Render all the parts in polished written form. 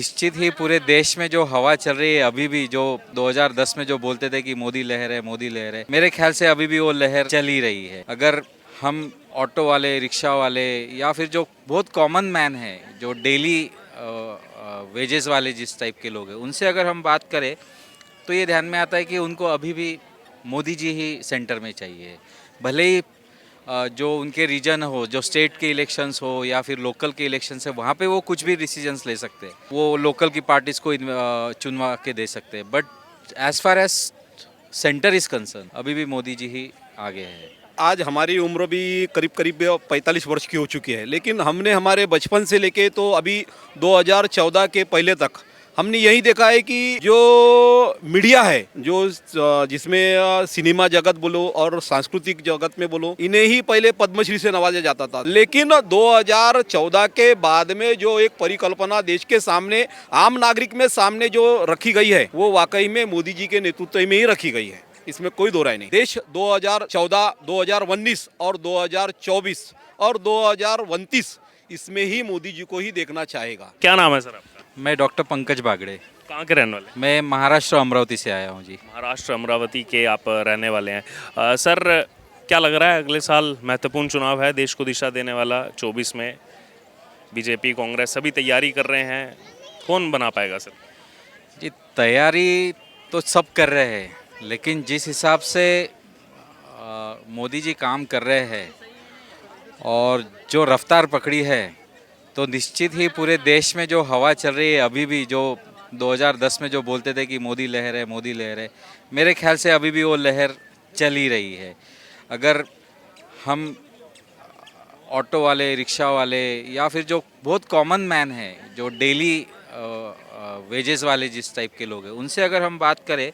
निश्चित ही पूरे देश में जो हवा चल रही है अभी भी, जो 2010 में जो बोलते थे कि मोदी लहर है, मोदी लहर है, मेरे ख्याल से अभी भी वो लहर चल ही रही है। अगर हम ऑटो वाले, रिक्शा वाले या फिर जो बहुत कॉमन मैन है, जो डेली वेजेस वाले जिस टाइप के लोग हैं, उनसे अगर हम बात करें तो ये ध्यान में आता है कि उनको अभी भी मोदी जी ही सेंटर में चाहिए। भले ही जो उनके रीजन हो, जो स्टेट के इलेक्शंस हो या फिर लोकल के इलेक्शंस है, वहाँ पे वो कुछ भी डिसीजंस ले सकते हैं, वो लोकल की पार्टीज़ को चुनवा के दे सकते हैं। But as far as centre is concern, अभी भी मोदी जी ही आगे है। आज हमारी उम्र भी करीब करीब 45 वर्ष की हो चुकी है, लेकिन हमने हमारे बचपन से लेके तो अभी 2014 के पहले तक हमने यही देखा है कि जो मीडिया है, जो जिसमें सिनेमा जगत बोलो और सांस्कृतिक जगत में बोलो, इन्हें ही पहले पद्मश्री से नवाजा जाता था। लेकिन 2014 के बाद में जो एक परिकल्पना देश के सामने, आम नागरिक में सामने जो रखी गई है, वो वाकई में मोदी जी के नेतृत्व में ही रखी गई है, इसमें कोई दो राय नहीं। देश 2014, 2019 और 2024 और 2029 इसमें ही मोदी जी को ही देखना चाहेगा। क्या नाम है सर आपका? मैं डॉक्टर पंकज बागड़े, कहाँ के रहने वाले? मैं महाराष्ट्र अमरावती से आया हूँ जी। महाराष्ट्र अमरावती के आप रहने वाले हैं। सर, क्या लग रहा है अगले साल महत्वपूर्ण चुनाव है, देश को दिशा देने वाला 24 में बीजेपी कांग्रेस सभी तैयारी कर रहे हैं, कौन बना पाएगा सर? जी, तैयारी तो सब कर रहे हैं, लेकिन जिस हिसाब से मोदी जी काम कर रहे हैं और जो रफ्तार पकड़ी है, तो निश्चित ही पूरे देश में जो हवा चल रही है अभी भी, जो 2010 में जो बोलते थे कि मोदी लहर है, मोदी लहर है, मेरे ख्याल से अभी भी वो लहर चल ही रही है। अगर हम ऑटो वाले, रिक्शा वाले या फिर जो बहुत कॉमन मैन है, जो डेली वेजेस वाले जिस टाइप के लोग हैं, उनसे अगर हम बात करें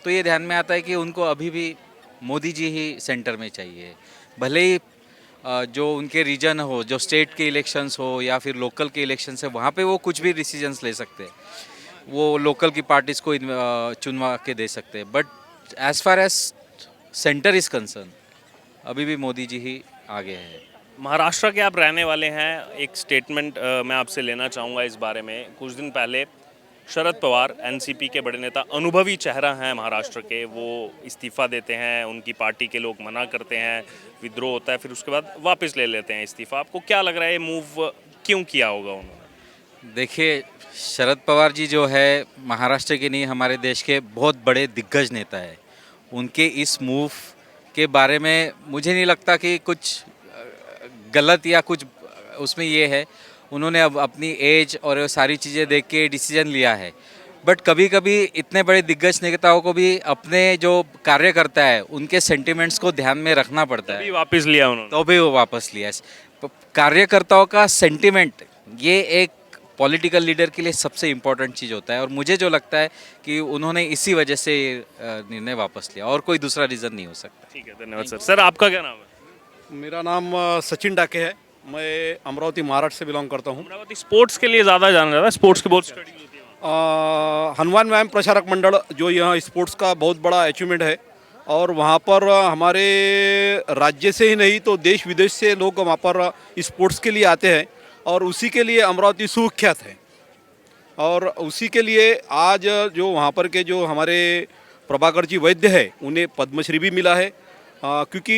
तो ये ध्यान में आता है कि उनको अभी भी मोदी जी ही सेंटर में चाहिए। भले ही जो उनके रीजन हो, जो स्टेट के इलेक्शंस हो या फिर लोकल के इलेक्शंस है, वहाँ पे वो कुछ भी डिसीजंस ले सकते हैं, वो लोकल की पार्टीज़ को चुनवा के दे सकते हैं। But as far as centre is concern, अभी भी मोदी जी ही आगे है। महाराष्ट्र के आप रहने वाले हैं, एक स्टेटमेंट मैं आपसे लेना चाहूँगा इस बारे में। कुछ दिन पहले शरद पवार, एनसीपी के बड़े नेता, अनुभवी चेहरा हैं महाराष्ट्र के, वो इस्तीफ़ा देते हैं, उनकी पार्टी के लोग मना करते हैं, विद्रोह होता है, फिर उसके बाद वापस ले लेते हैं इस्तीफ़ा। आपको क्या लग रहा है ये मूव क्यों किया होगा उन्होंने? देखिए, शरद पवार जी जो है महाराष्ट्र के नहीं, हमारे देश के बहुत बड़े दिग्गज नेता है। उनके इस मूव के बारे में मुझे नहीं लगता कि कुछ गलत या कुछ उसमें ये है। उन्होंने अब अपनी एज और सारी चीज़ें देख के डिसीजन लिया है। बट कभी कभी इतने बड़े दिग्गज नेताओं को भी अपने जो कार्य करता है, उनके सेंटिमेंट्स को ध्यान में रखना पड़ता है। वापस लिया उन्होंने, तो भी वो वापस लिया। कार्यकर्ताओं का सेंटिमेंट, ये एक पॉलिटिकल लीडर के लिए सबसे इम्पोर्टेंट चीज़ होता है, और मुझे जो लगता है कि उन्होंने इसी वजह से निर्णय वापस लिया, और कोई दूसरा रीज़न नहीं हो सकता। ठीक है, धन्यवाद सर। सर, आपका क्या नाम है? मेरा नाम सचिन डाके है, मैं अमरावती महाराष्ट्र से बिलोंग करता हूँ। अमरावती स्पोर्ट्स के लिए ज़्यादा जाना जाता है, स्पोर्ट्स की बहुत स्टडी होती है। हनुमान व्यायाम प्रचारक मंडल जो यहाँ स्पोर्ट्स का बहुत बड़ा अचीवमेंट है, और वहाँ पर हमारे राज्य से ही नहीं तो देश विदेश से लोग वहाँ पर स्पोर्ट्स के लिए आते हैं, और उसी के लिए अमरावती सुविख्यात है। और उसी के लिए आज जो वहाँ पर के जो हमारे प्रभाकर जी वैद्य है, उन्हें पद्मश्री भी मिला है। क्योंकि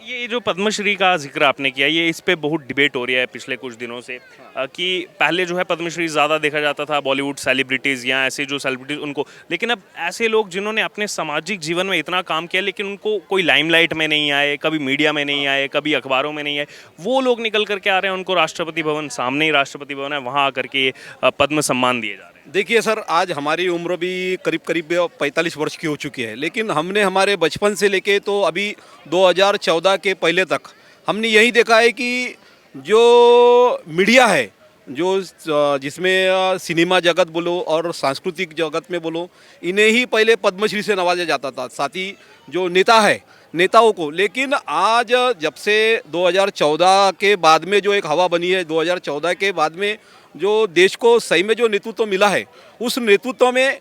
ये जो पद्मश्री का जिक्र आपने किया, ये इस पे बहुत डिबेट हो रही है पिछले कुछ दिनों से, कि पहले जो है पद्मश्री ज़्यादा देखा जाता था बॉलीवुड सेलिब्रिटीज़ या ऐसे जो सेलिब्रिटीज़ उनको, लेकिन अब ऐसे लोग जिन्होंने अपने सामाजिक जीवन में इतना काम किया लेकिन उनको कोई लाइमलाइट में नहीं आए, कभी मीडिया में नहीं आए, कभी अखबारों में नहीं आए, वो लोग निकल करके आ रहे हैं, उनको राष्ट्रपति भवन, सामने ही राष्ट्रपति भवन है, वहाँ आकर के पद्म सम्मान दिए जा रहे हैं। देखिए सर, आज हमारी उम्र भी करीब करीब 45 वर्ष की हो चुकी है, लेकिन हमने हमारे बचपन से लेके तो अभी 2014 के पहले तक हमने यही देखा है कि जो मीडिया है, जो जिसमें सिनेमा जगत बोलो और सांस्कृतिक जगत में बोलो, इन्हें ही पहले पद्मश्री से नवाजा जाता था, साथ ही जो नेता है, नेताओं को। लेकिन आज जब से 2014 के बाद में जो एक हवा बनी है, 2014 के बाद में जो देश को सही में जो नेतृत्व मिला है, उस नेतृत्व में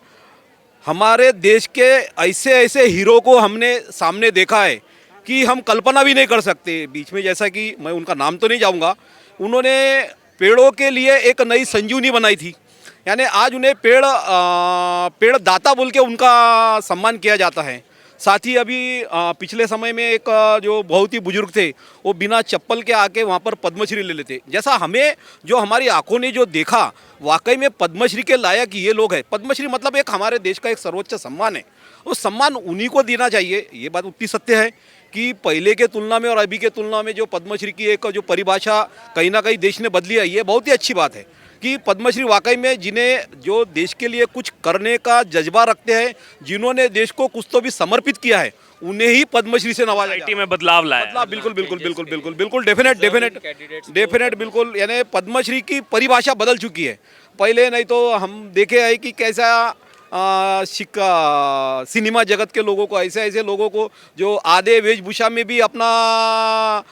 हमारे देश के ऐसे ऐसे हीरो को हमने सामने देखा है कि हम कल्पना भी नहीं कर सकते। बीच में जैसा कि मैं उनका नाम तो नहीं जाऊंगा, उन्होंने पेड़ों के लिए एक नई संजीवनी बनाई थी, यानी आज उन्हें पेड़ दाता बोल के उनका सम्मान किया जाता है। साथ ही अभी पिछले समय में एक जो बहुत ही बुजुर्ग थे, वो बिना चप्पल के आके वहाँ पर पद्मश्री ले लेते। जैसा हमें जो हमारी आंखों ने जो देखा, वाकई में पद्मश्री के लायक ये लोग हैं। पद्मश्री मतलब एक हमारे देश का एक सर्वोच्च सम्मान है, वो सम्मान उन्हीं को देना चाहिए। ये बात उतनी सत्य है कि पहले के तुलना में और अभी के तुलना में जो पद्मश्री की एक जो परिभाषा कहीं ना कहीं देश ने बदली है, ये बहुत ही अच्छी बात है कि पद्मश्री वाकई में जिन्हें जो देश के लिए कुछ करने का जज्बा रखते हैं, जिन्होंने देश को कुछ तो भी समर्पित किया है, उन्हें ही पद्मश्री से नवाजा सोसाइटी में बदलाव लाया है। मतलब बिल्कुल बिल्कुल बिल्कुल बिल्कुल बिल्कुल डेफिनेट बिल्कुल, यानी पद्मश्री की परिभाषा बदल चुकी है। पहले नहीं तो हम देखे हैं कि कैसा सिनेमा जगत के लोगों को, ऐसे ऐसे लोगों को जो आधे वेशभूषा में भी अपना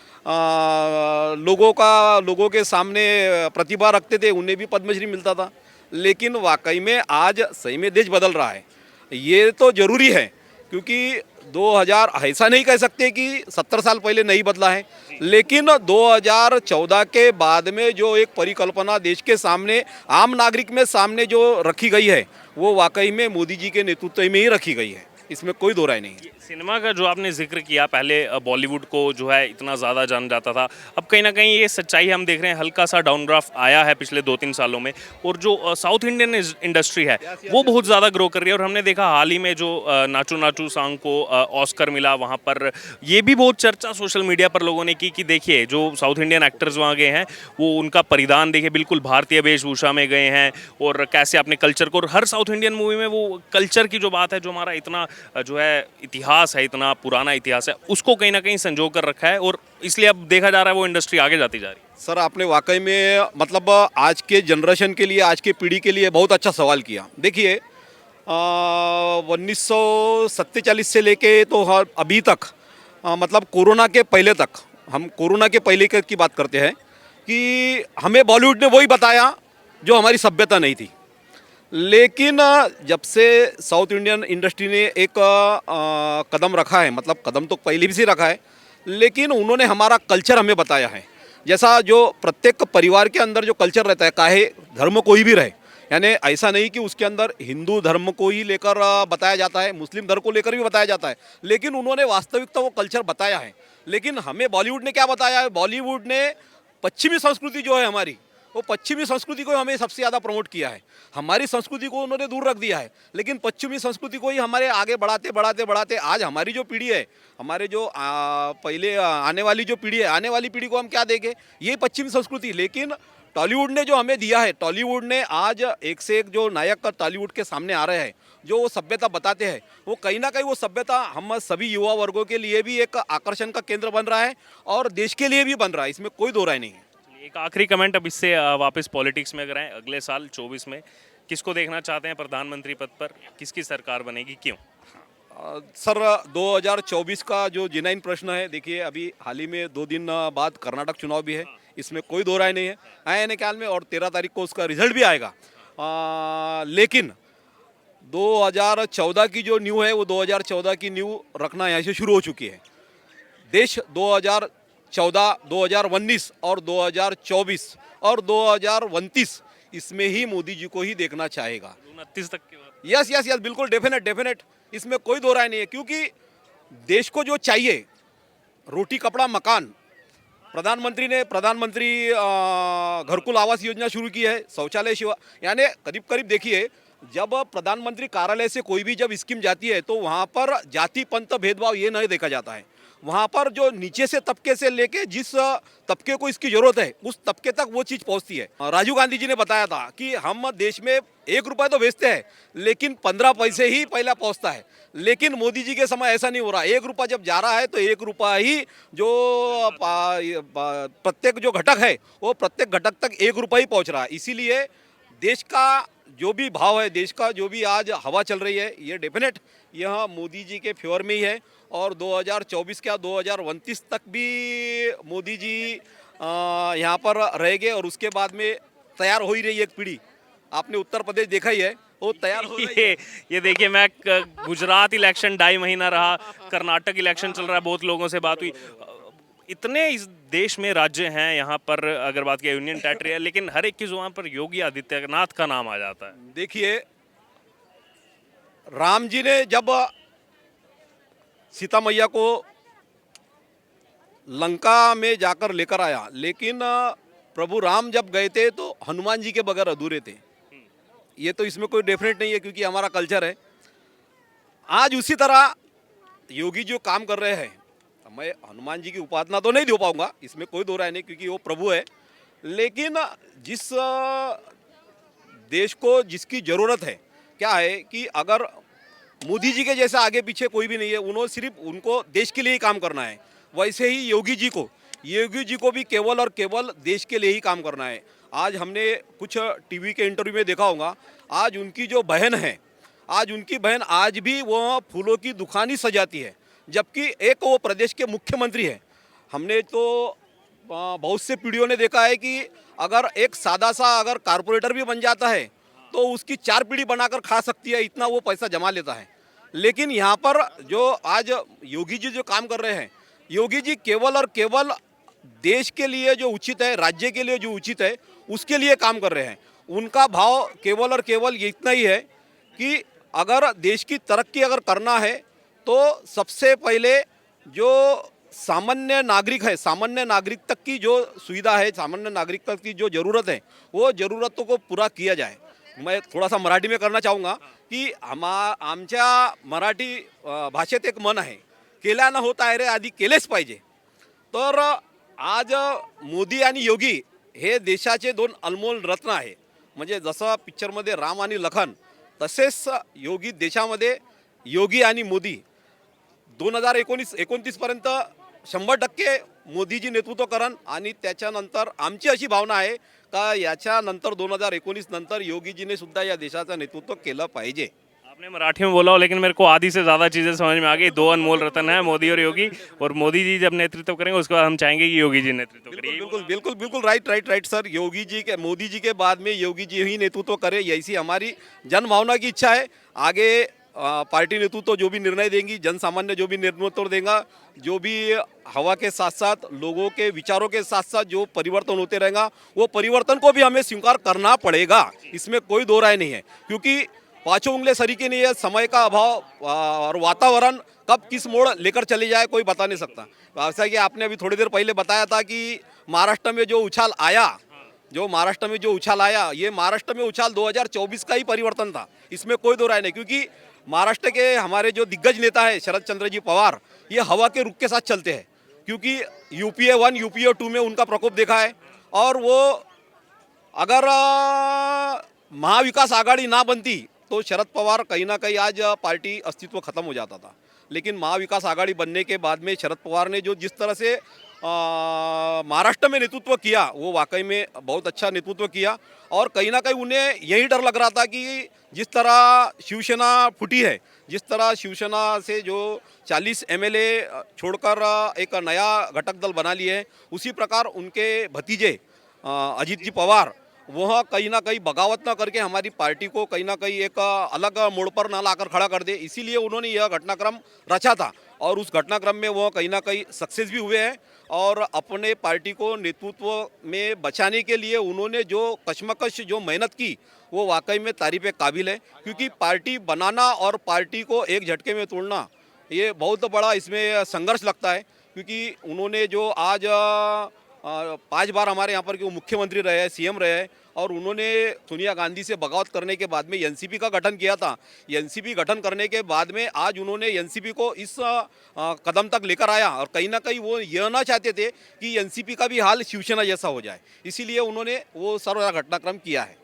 लोगों के सामने प्रतिभा रखते थे, उन्हें भी पद्मश्री मिलता था। लेकिन वाकई में आज सही में देश बदल रहा है, ये तो जरूरी है। क्योंकि 2000 ऐसा नहीं कह सकते कि 70 साल पहले नहीं बदला है, लेकिन 2014 के बाद में जो एक परिकल्पना देश के सामने, आम नागरिक में सामने जो रखी गई है, वो वाकई में मोदी जी के नेतृत्व में ही रखी गई है, इसमें कोई दो राय नहीं है। सिनेमा का जो आपने जिक्र किया, पहले बॉलीवुड को जो है इतना ज़्यादा जाना जाता था, अब कहीं ना कहीं ये सच्चाई हम देख रहे हैं, हल्का सा डाउनग्राफ आया है पिछले 2-3 सालों में। और जो साउथ इंडियन इंडस्ट्री है वो बहुत ज़्यादा ग्रो कर रही है। और हमने देखा हाल ही में जो नाचू नाचू सॉन्ग को ऑस्कर मिला, वहाँ पर ये भी बहुत चर्चा सोशल मीडिया पर लोगों ने की कि देखिए जो साउथ इंडियन एक्टर्स वहाँ गए हैं, वो उनका परिधान देखिए, बिल्कुल भारतीय वेशभूषा में गए हैं, और कैसे अपने कल्चर को, और हर साउथ इंडियन मूवी में वो कल्चर की जो बात है, जो हमारा इतना जो है इतिहास है, इतना पुराना इतिहास है, उसको कहीं ना कहीं संजो कर रखा है। और इसलिए अब देखा जा रहा है वो इंडस्ट्री आगे जाती जा रही है। सर, आपने वाकई में मतलब आज के जनरेशन के लिए, आज के पीढ़ी के लिए बहुत अच्छा सवाल किया। देखिए 1947 से लेके तो अभी तक, मतलब कोरोना के पहले तक, हम कोरोना के पहले की बात करते हैं कि हमें बॉलीवुड ने वही बताया जो हमारी सभ्यता नहीं थी। लेकिन जब से साउथ इंडियन इंडस्ट्री ने एक कदम रखा है, मतलब कदम तो पहले भी से रखा है, लेकिन उन्होंने हमारा कल्चर हमें बताया है। जैसा जो प्रत्येक परिवार के अंदर जो कल्चर रहता है, चाहे धर्म कोई भी रहे, यानी ऐसा नहीं कि उसके अंदर हिंदू धर्म को ही लेकर बताया जाता है, मुस्लिम धर्म को लेकर भी बताया जाता है, लेकिन उन्होंने वास्तविकता वो कल्चर बताया है। लेकिन हमें बॉलीवुड ने क्या बताया है? बॉलीवुड ने पश्चिमी संस्कृति जो है हमारी, वो पश्चिमी संस्कृति को हमें सबसे ज़्यादा प्रमोट किया है। हमारी संस्कृति को उन्होंने दूर रख दिया है, लेकिन पश्चिमी संस्कृति को ही हमारे आगे बढ़ाते बढ़ाते बढ़ाते आज हमारी जो पीढ़ी है, हमारे जो पहले आने वाली जो पीढ़ी है, आने वाली पीढ़ी को हम क्या देंगे? ये पश्चिमी संस्कृति। लेकिन टॉलीवुड ने जो हमें दिया है, टॉलीवुड ने आज एक से एक जो नायक टॉलीवुड के सामने आ रहे हैं, जो वो सभ्यता बताते हैं, वो कहीं ना कहीं वो सभ्यता हम सभी युवा वर्गों के लिए भी एक आकर्षण का केंद्र बन रहा है और देश के लिए भी बन रहा है, इसमें कोई दो राय नहीं है। एक आखिरी कमेंट, अब इससे वापस पॉलिटिक्स में अगर आए, अगले साल 24 में किसको देखना चाहते हैं प्रधानमंत्री पद पर? किसकी सरकार बनेगी, क्यों? सर, 2024 का जो जेन्युइन प्रश्न है, देखिए अभी हाल ही में 2 दिन बाद कर्नाटक चुनाव भी है, इसमें कोई दो राय नहीं है, आने ख्याल में, और 13 तारीख को उसका रिजल्ट भी आएगा। लेकिन 2014 की जो न्यू है, वो 2014 की न्यू रखना यहाँ से शुरू हो चुकी है। देश 2014, 2019 और 2024 और 2029 इसमें ही मोदी जी को ही देखना चाहेगा। 29 तक के बाद? यस यस यस, बिल्कुल डेफिनेट, इसमें कोई दो राय नहीं है। क्योंकि देश को जो चाहिए, रोटी कपड़ा मकान, प्रधानमंत्री घरकुल आवास योजना शुरू की है, शौचालय सेवा, यानी करीब करीब देखिए, जब प्रधानमंत्री कार्यालय से कोई भी जब स्कीम जाती है, तो वहाँ पर जाति पंथ भेदभाव ये नहीं देखा जाता है। वहाँ पर जो नीचे से तबके से लेके जिस तबके को इसकी जरूरत है, उस तबके तक वो चीज़ पहुँचती है। राजीव गांधी जी ने बताया था कि हम देश में 1 रुपया तो भेजते हैं, लेकिन 15 पैसे ही पहला पहुँचता है। लेकिन मोदी जी के समय ऐसा नहीं हो रहा। 1 रुपया जब जा रहा है, तो 1 रुपया ही जो प्रत्येक जो घटक है, वो प्रत्येक घटक तक 1 रुपया ही पहुँच रहा है। इसीलिए देश का जो भी भाव है, देश का जो भी आज हवा चल रही है, ये डेफिनेट यह मोदी जी के फेवर में ही है। और 2024 क्या 2029 तक भी मोदी जी यहाँ पर रहेंगे। और उसके बाद में तैयार हो ही रही है एक पीढ़ी, आपने उत्तर प्रदेश देखा ही है, वो तैयार हो रही है। ये देखिए, मैं गुजरात इलेक्शन 2.5 महीना रहा, कर्नाटक इलेक्शन चल रहा है, बहुत लोगों से बात हुई। इतने इस देश में राज्य हैं, यहाँ पर अगर बात की यूनियन टेरिटरी है, लेकिन हर एक की जुबान पर योगी आदित्यनाथ का नाम आ जाता है। देखिए, राम जी ने जब सीता मैया को लंका में जाकर लेकर आया, लेकिन प्रभु राम जब गए थे तो हनुमान जी के बगैर अधूरे थे। ये तो इसमें कोई डेफिनेट नहीं है, क्योंकि हमारा कल्चर है। आज उसी तरह योगी जो काम कर रहे हैं, मैं हनुमान जी की उपासना तो नहीं दे पाऊंगा, इसमें कोई दो राय नहीं, क्योंकि वो प्रभु है। लेकिन जिस देश को जिसकी ज़रूरत है, क्या है कि अगर मोदी जी के जैसे आगे पीछे कोई भी नहीं है, उन्होंने सिर्फ उनको देश के लिए ही काम करना है, वैसे ही योगी जी को भी केवल और केवल देश के लिए ही काम करना है। आज हमने कुछ टीवी के इंटरव्यू में देखा होगा, आज उनकी जो बहन है, आज उनकी बहन आज भी वो फूलों की दुकान ही सजाती है, जबकि एक वो प्रदेश के मुख्यमंत्री है। हमने तो बहुत से पीढ़ियों ने देखा है कि अगर एक सादा सा अगर कारपोरेटर भी बन जाता है तो उसकी 4 पीढ़ी बनाकर खा सकती है, इतना वो पैसा जमा लेता है। लेकिन यहाँ पर जो आज योगी जी जो काम कर रहे हैं, योगी जी केवल और केवल देश के लिए जो उचित है, राज्य के लिए जो उचित है, उसके लिए काम कर रहे हैं। उनका भाव केवल और केवल ये इतना ही है कि अगर देश की तरक्की अगर करना है तो सबसे पहले जो सामान्य नागरिक है, सामान्य नागरिक तक की जो सुविधा है, सामान्य नागरिक तक की जो ज़रूरत है, वो ज़रूरतों को पूरा किया जाए। मैं थोड़ा सा मराठी में करना चाहूँगा की आमच्या मराठी भाषेत एक म्हण आहे, केल्या न होत आहे रे, आधी केलेच पाहिजे। तर आज मोदी आणि योगी हे देशाचे 2 अनमोल रत्न आहे। म्हणजे जसं पिक्चरमध्ये राम आणि लखन, तसेच योगी देशामध्ये योगी आणि मोदी 2029 पर्यंत 100% मोदीजी नेतृत्व करण, आणि त्याच्यानंतर आमची अशी भावना आहे का याच्यानंतर 2019 नंतर योगीजीने सुद्धा या देशाचं नेतृत्व केलं पाहिजे। आपने मराठी में बोला हो, लेकिन मेरे को आधी से ज़्यादा चीज़ें समझ में आ गई। 2 अनमोल रत्न है, मोदी और योगी, और मोदी जी जब नेतृत्व करेंगे उसके बाद हम चाहेंगे कि योगी जी नेतृत्व करें। बिल्कुल बिल्कुल बिल्कुल राइट सर। योगी जी के, मोदी जी के बाद में योगी जी ही नेतृत्व करे, ऐसी हमारी जन भावना की इच्छा है। आगे पार्टी नेतृत्व जो भी निर्णय देंगी, जन सामान्य जो भी नेतृत्व देगा, जो भी हवा के साथ साथ लोगों के विचारों के साथ साथ जो परिवर्तन होते रहेगा, वो परिवर्तन को भी हमें स्वीकार करना पड़ेगा, इसमें कोई दो राय नहीं है। क्योंकि 5 उंगली सरीके नहीं है, समय का अभाव और वातावरण कब किस मोड़ लेकर चले जाए कोई बता नहीं सकता। ऐसा कि आपने अभी थोड़ी देर पहले बताया था कि महाराष्ट्र में जो उछाल आया, ये महाराष्ट्र में उछाल 2024 का ही परिवर्तन था, इसमें कोई दो राय नहीं। क्योंकि महाराष्ट्र के हमारे जो दिग्गज नेता है शरद चंद्र जी पवार, ये हवा के रुख के साथ चलते हैं। क्योंकि यूपीए 1 यूपीए 2 में उनका प्रकोप देखा है, और वो अगर महाविकास आघाड़ी ना बनती तो शरद पवार कहीं ना कहीं आज पार्टी अस्तित्व खत्म हो जाता था। लेकिन महाविकास आघाड़ी बनने के बाद में शरद पवार ने जो जिस तरह से महाराष्ट्र में नेतृत्व किया, वो वाकई में बहुत अच्छा नेतृत्व किया। और कहीं ना कहीं उन्हें यही डर लग रहा था कि जिस तरह शिवसेना फूटी है, जिस तरह शिवसेना से जो 40 एमएलए छोड़कर एक नया घटक दल बना लिए है, उसी प्रकार उनके भतीजे अजीत जी पवार वह कहीं ना कहीं बगावत ना करके हमारी पार्टी को कहीं ना कहीं एक अलग मोड़ पर ना लाकर खड़ा कर दे, इसीलिए उन्होंने यह घटनाक्रम रचा था। और उस घटनाक्रम में वह कहीं ना कहीं सक्सेस भी हुए हैं, और अपने पार्टी को नेतृत्व में बचाने के लिए उन्होंने जो कशमकश जो मेहनत की, वो वाकई में तारीफ काबिल है। क्योंकि पार्टी बनाना और पार्टी को एक झटके में तोड़ना, ये बहुत बड़ा इसमें संघर्ष लगता है। क्योंकि उन्होंने जो आज 5 बार हमारे यहाँ पर के मुख्यमंत्री रहे हैं, सीएम रहे हैं, और उन्होंने सोनिया गांधी से बगावत करने के बाद में एनसीपी का गठन किया था। एनसीपी गठन करने के बाद में आज उन्होंने एनसीपी को इस कदम तक लेकर आया, और कहीं ना कहीं वो यह ना चाहते थे कि एनसीपी का भी हाल शिवसेना जैसा हो जाए, इसीलिए उन्होंने वो सारा घटनाक्रम किया है।